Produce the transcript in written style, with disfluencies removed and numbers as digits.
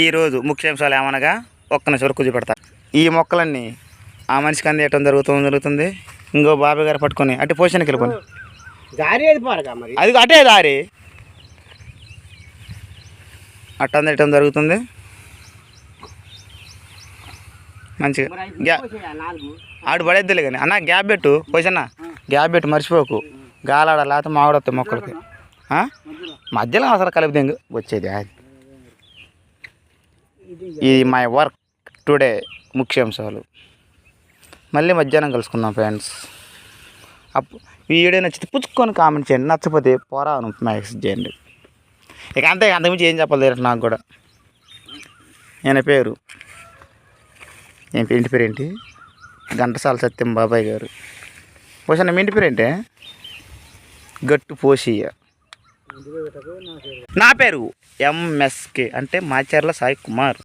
ఈరోజు ముఖ్యాంశాలు ఏమనగా ఒక్క నిమిషం కూర్చోపెడతా. ఈ మొక్కలన్నీ ఆ మనిషికి అందేయటం జరుగుతుంది. ఇంకో బాబాయ్ గారు పట్టుకొని అటు పోషణకి వెళ్ళిపోయి అది అటే దారి అట్ట అందేయటం జరుగుతుంది. మంచిగా ఆడు పడేద్దులే కానీ అన్న గ్యాప్ పెట్టు పోషన్న, గ్యాప్ పెట్టు మర్చిపోకు. గాలాడ లేకపోతే మామిడొస్తాయి మొక్కలకి. మధ్యలో అసలు కలిపి దింగు వచ్చేది. ఇది మై వర్క్ టుడే ముఖ్యాంశాలు. మళ్ళీ మధ్యాహ్నం కలుసుకుందాం ఫ్రెండ్స్. వీడియో నచ్చితే పుచ్చుకొని కామెంట్ చేయండి, నచ్చకపోతే పోరాను మ్యాక్స్ చేయండి. ఇక అంతే, అంతకుమించి ఏం చెప్పలేదు నాకు కూడా. ఆయన పేరు ఇంటి పేరు ఏంటి? ఘంటసాల సత్యం బాబాయ్ గారు. పోషన్న మీ ఇంటి పేరు ఏంటి? గట్టు పోషయ్య. నా పేరు ఎంఎస్కే అంటే మాచర్ల సాయి కుమార్.